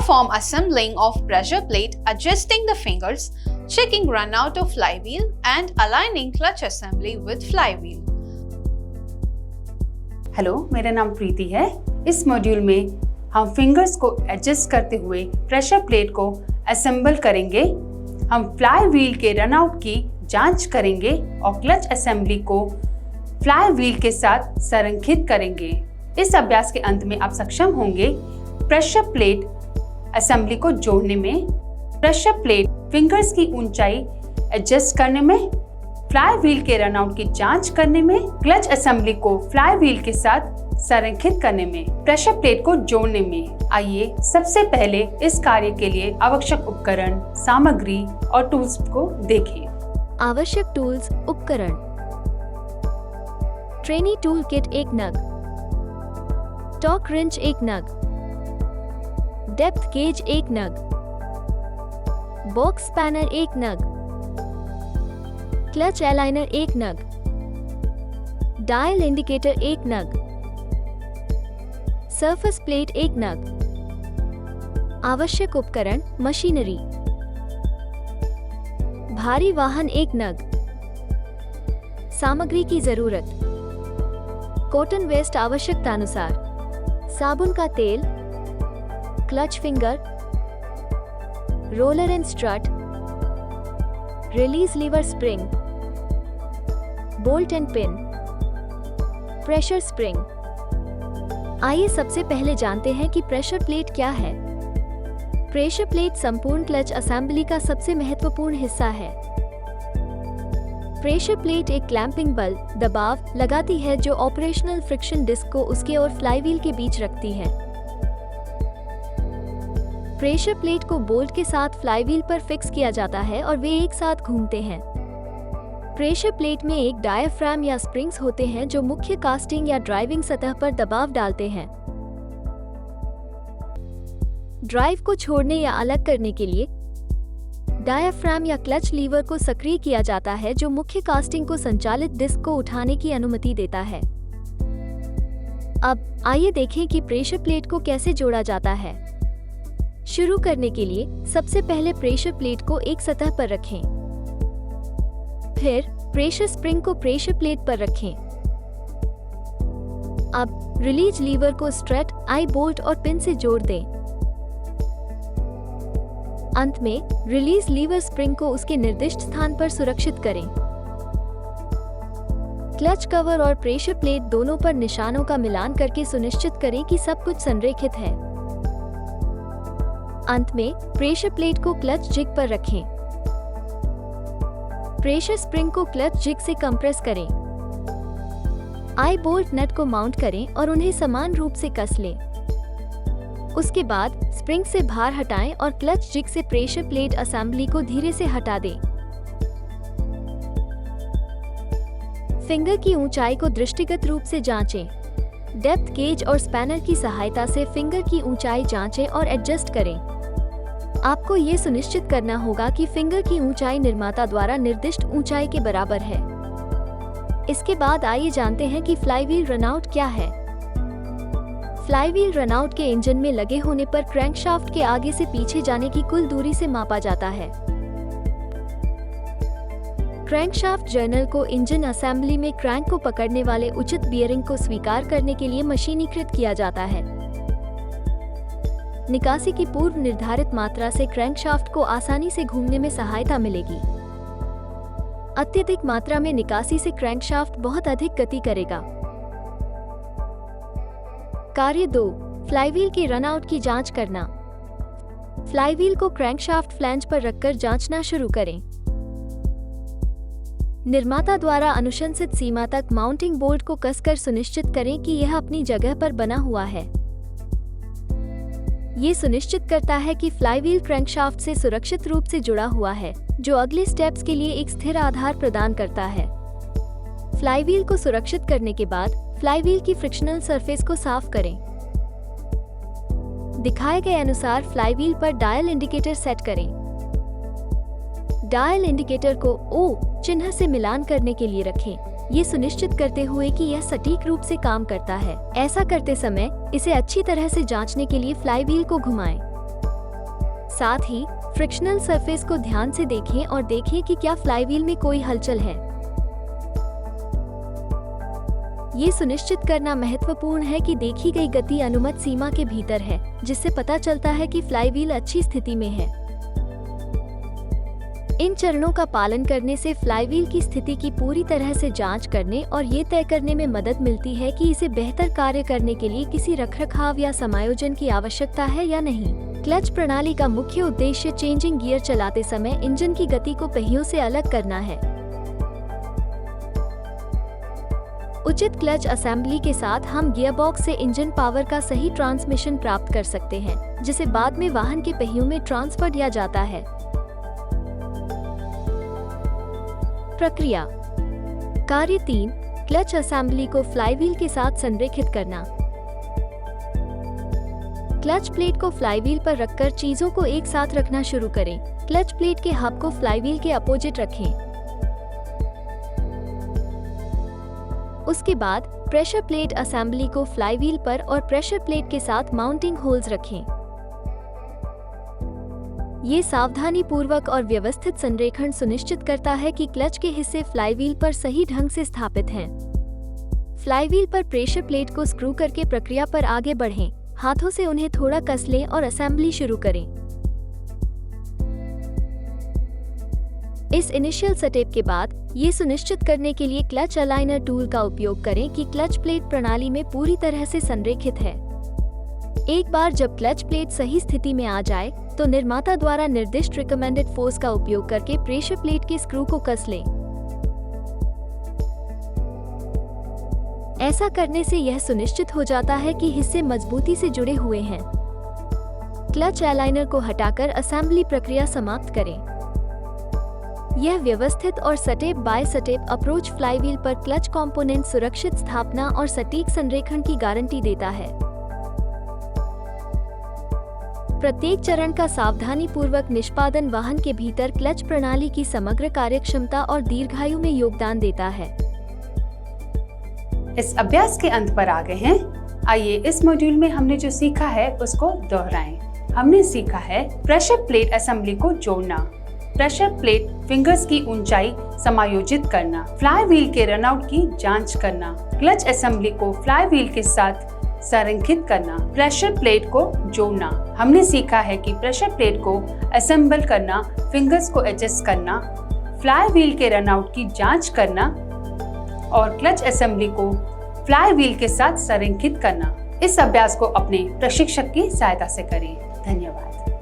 Perform assembling of pressure plate, adjusting the fingers, checking runout of flywheel and aligning clutch assembly with flywheel. Hello, मेरा नाम प्रीति है। इस module में हम fingers को एडजस्ट करते हुए प्रेशर प्लेट को असेंबल करेंगे। हम फ्लाई व्हील के रनआउट की जांच करेंगे और क्लच असेंबली को फ्लाई व्हील के साथ संरेखित करेंगे। इस अभ्यास के अंत में आप सक्षम होंगे प्रेशर प्लेट असेंबली को जोड़ने में, प्रेशर प्लेट फिंगर्स की ऊंचाई एडजस्ट करने में, फ्लाई व्हील के रनआउट की जांच करने में, क्लच असेंबली को फ्लाई व्हील के साथ संरेखित करने में, प्रेशर प्लेट को जोड़ने में। आइए सबसे पहले इस कार्य के लिए आवश्यक उपकरण, सामग्री और टूल्स को देखें। आवश्यक टूल्स, उपकरण। ट्रेनी टूल किट 1 नग, टॉर्क रिंच 1 नग, डेप्थ गेज 1 नग, बॉक्स स्पैनर 1 नग, क्लच अलाइनर 1 नग, डायल इंडिकेटर 1 नग, सरफेस प्लेट 1 नग। आवश्यक उपकरण, मशीनरी। भारी वाहन 1 नग। सामग्री की जरूरत: कॉटन वेस्ट आवश्यकतानुसार, साबुन का तेल, clutch finger, roller and strut, release lever spring, bolt and pin, pressure spring. आइए सबसे पहले जानते हैं कि प्रेशर प्लेट क्या है। प्रेशर प्लेट संपूर्ण क्लच असेंबली का सबसे महत्वपूर्ण हिस्सा है। प्रेशर प्लेट एक क्लैंपिंग बल, दबाव लगाती है जो ऑपरेशनल फ्रिक्शन डिस्क को उसके और फ्लाईव्हील के बीच रखती है। प्रेशर प्लेट को बोल्ट के साथ फ्लाईव्हील पर फिक्स किया जाता है और वे एक साथ घूमते हैं। प्रेशर प्लेट में एक डायाफ्राम या स्प्रिंग्स होते हैं जो मुख्य कास्टिंग या ड्राइविंग सतह पर दबाव डालते हैं। ड्राइव को छोड़ने या अलग करने के लिए डायाफ्राम या क्लच लीवर को सक्रिय किया जाता है जो मुख्य कास्टिंग को संचालित डिस्क को उठाने की अनुमति देता है। अब आइए देखें कि प्रेशर प्लेट को कैसे जोड़ा जाता है। शुरू करने के लिए सबसे पहले प्रेशर प्लेट को एक सतह पर रखें। फिर प्रेशर स्प्रिंग को प्रेशर प्लेट पर रखें। अब रिलीज लीवर को स्ट्रट, आई बोल्ट और पिन से जोड़ दें। अंत में रिलीज लीवर स्प्रिंग को उसके निर्दिष्ट स्थान पर सुरक्षित करें। क्लच कवर और प्रेशर प्लेट दोनों पर निशानों का मिलान करके सुनिश्चित करें कि सब कुछ संरेखित है। अंत में प्रेशर प्लेट को क्लच जिग पर रखें। प्रेशर स्प्रिंग को क्लच जिग से कंप्रेस करें। आई बोल्ट नट को माउंट करें और उन्हें समान रूप से कस लें। उसके बाद स्प्रिंग से भार हटाएं और क्लच जिग से प्रेशर प्लेट असेंबली को धीरे से हटा दें। फिंगर की ऊंचाई को दृष्टिगत रूप से जांचें। डेप्थ गेज और स्पैनर की सहायता से फिंगर की ऊंचाई जांचें और एडजस्ट करें। आपको ये सुनिश्चित करना होगा कि फिंगर की ऊंचाई निर्माता द्वारा निर्दिष्ट ऊंचाई के बराबर है। इसके बाद आइए जानते हैं कि फ्लाईव्हील रनआउट क्या है। फ्लाईव्हील रनआउट के इंजन में लगे होने पर क्रैंकशाफ्ट के आगे से पीछे जाने की कुल दूरी से मापा जाता है। क्रैंकशाफ्ट जर्नल को इंजन असेंबली में क्रैंक को पकड़ने वाले उचित बियरिंग को स्वीकार करने के लिए मशीनीकृत किया जाता है। निकासी की पूर्व निर्धारित मात्रा से क्रैंकशाफ्ट को आसानी से घूमने में सहायता मिलेगी। अत्यधिक मात्रा में निकासी से क्रैंकशाफ्ट बहुत अधिक गति करेगा। कार्य 2, फ्लाईव्हील के रनआउट की जांच करना। फ्लाईव्हील को क्रैंकशाफ्ट फ्लैंज पर रखकर जांचना शुरू करें। निर्माता द्वारा अनुशंसित सीमा तक माउंटिंग बोल्ट को कसकर सुनिश्चित करें कि यह अपनी जगह पर बना हुआ है। ये सुनिश्चित करता है कि फ्लाईव्हील क्रैंकशाफ्ट से सुरक्षित रूप से जुड़ा हुआ है, जो अगले स्टेप्स के लिए एक स्थिर आधार प्रदान करता है। फ्लाईव्हील को सुरक्षित करने के बाद फ्लाईव्हील की फ्रिक्शनल सरफेस को साफ करें। दिखाए गए अनुसार फ्लाईव्हील पर डायल इंडिकेटर सेट करें। डायल इंडिकेटर को O चिन्ह से मिलान करने के लिए रखें, ये सुनिश्चित करते हुए कि यह सटीक रूप से काम करता है। ऐसा करते समय इसे अच्छी तरह से जांचने के लिए फ्लाईव्हील को घुमाएं। साथ ही फ्रिक्शनल सरफेस को ध्यान से देखें और देखें कि क्या फ्लाईव्हील में कोई हलचल है। ये सुनिश्चित करना महत्वपूर्ण है कि देखी गई गति अनुमत सीमा के भीतर है, जिससे पता चलता है कि फ्लाईव्हील अच्छी स्थिति में है। इन चरणों का पालन करने से फ्लाईव्हील की स्थिति की पूरी तरह से जांच करने और ये तय करने में मदद मिलती है कि इसे बेहतर कार्य करने के लिए किसी रखरखाव या समायोजन की आवश्यकता है या नहीं। क्लच प्रणाली का मुख्य उद्देश्य चेंजिंग गियर चलाते समय इंजन की गति को पहियों से अलग करना है। उचित क्लच असेंबली के साथ हम गियरबॉक्स से इंजन पावर का सही ट्रांसमिशन प्राप्त कर सकते हैं, जिसे बाद में वाहन के पहियों में ट्रांसफर किया जाता है। प्रक्रिया कार्य 3, क्लच असेंबली को फ्लाईव्हील के साथ संरेखित करना। क्लच प्लेट को फ्लाईव्हील पर रखकर चीजों को एक साथ रखना शुरू करें। क्लच प्लेट के हब को फ्लाईव्हील के अपोजिट रखें। उसके बाद प्रेशर प्लेट असेंबली को फ्लाईव्हील पर और प्रेशर प्लेट के साथ माउंटिंग होल्स रखें। ये सावधानी पूर्वक और व्यवस्थित संरेखण सुनिश्चित करता है कि क्लच के हिस्से फ्लाईव्हील पर सही ढंग से स्थापित हैं। फ्लाईव्हील पर प्रेशर प्लेट को स्क्रू करके प्रक्रिया पर आगे बढ़ें। हाथों से उन्हें थोड़ा कस लें और असेंबली शुरू करें। इस इनिशियल सेटअप के बाद ये सुनिश्चित करने के लिए क्लच अलाइनर टूल का उपयोग करें कि क्लच प्लेट प्रणाली में पूरी तरह से संरेखित है। एक बार जब क्लच प्लेट सही स्थिति में आ जाए तो निर्माता द्वारा निर्दिष्ट रिकमेंडेड फोर्स का उपयोग करके प्रेशर प्लेट के स्क्रू को कस लें। ऐसा करने से यह सुनिश्चित हो जाता है कि हिस्से मजबूती से जुड़े हुए हैं। क्लच अलाइनर को हटाकर असेंबली प्रक्रिया समाप्त करें। यह व्यवस्थित और step by step approach flywheel पर क्लच कंपोनेंट सुरक्षित स्थापना और सटीक संरेखण की गारंटी देता है। प्रत्येक चरण का सावधानी पूर्वक निष्पादन वाहन के भीतर क्लच प्रणाली की समग्र कार्यक्षमता और दीर्घायु में योगदान देता है। इस अभ्यास के अंत पर आ गए हैं। आइए इस मॉड्यूल में हमने जो सीखा है उसको दोहराएं। हमने सीखा है प्रेशर प्लेट असेंबली को जोड़ना, प्रेशर प्लेट फिंगर्स की ऊंचाई समायोजित करना, फ्लाईव्हील के रनआउट की जांच करना, क्लच असेंबली को फ्लाईव्हील के साथ संरेखित करना, प्रेशर प्लेट को जोड़ना। हमने सीखा है कि प्रेशर प्लेट को असेंबल करना, फिंगर्स को एडजस्ट करना, फ्लाईव्हील के रनआउट की जांच करना और क्लच असेंबली को फ्लाईव्हील के साथ संरेखित करना। इस अभ्यास को अपने प्रशिक्षक की सहायता से करें। धन्यवाद।